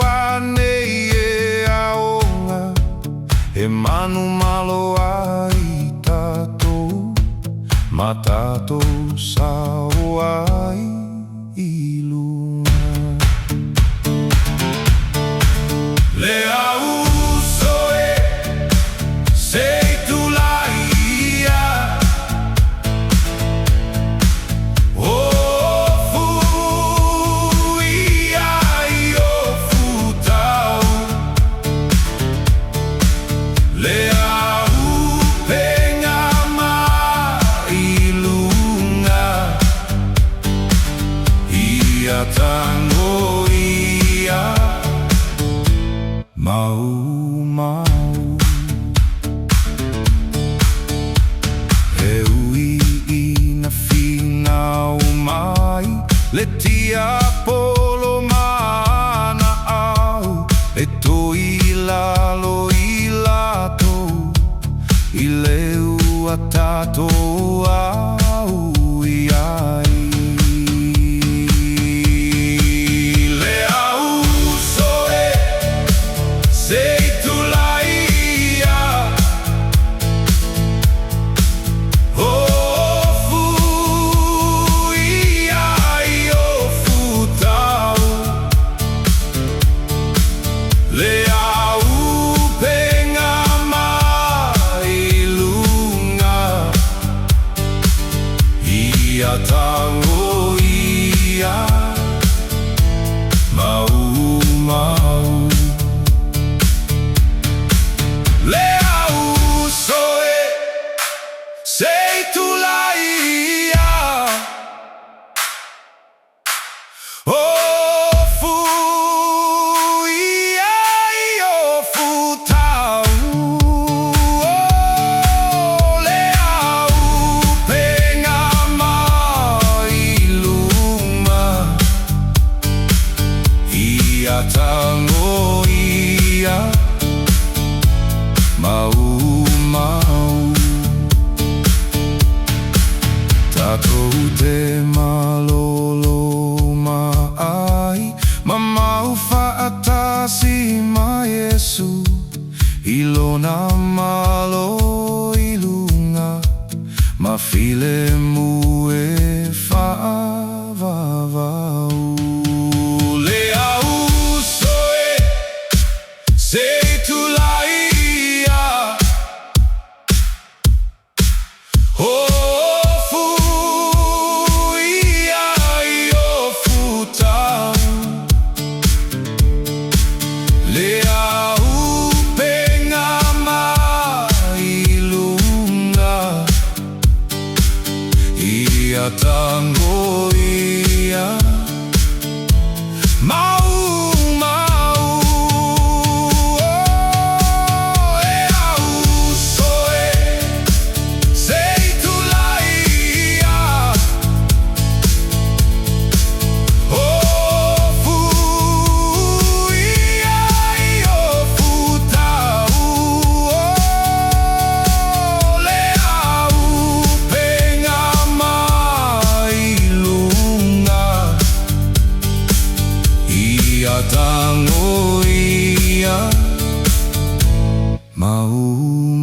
ane e aonga e manu malo ai tatou ma tatou sao ai i luna. Le auso e sei tu la ia o fu ia io futau le au penga mai lunga ia tango ia mau mau e ui ina finau mai le tia polo mana au e to i lalo i lato i leu a tato au i ai sei tu la ia o fu ia io futau le au penga mai lunga ia tango ia mau mau. Le auso e sei tu la ia o fu ia io futau le au penga mai luma ia tango ia mau mau tatou te malolo mai ma mau faatasi ma Yesu ilona malo ilunga ma file mu e faavavau le auso e sei tu la o fu ia io futau le au penga mai lunga ia tango ia mau mau e auso e sei tu la ia o fu ia io futau le au penga mai lunga ia tango ia mau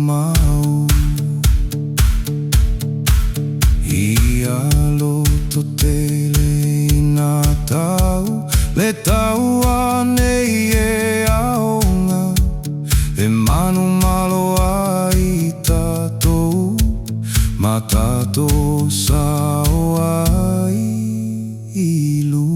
mau ia loto tele ina tau le tau ane e aonga e manu malo ai tatou ma tatou sao ai i luna.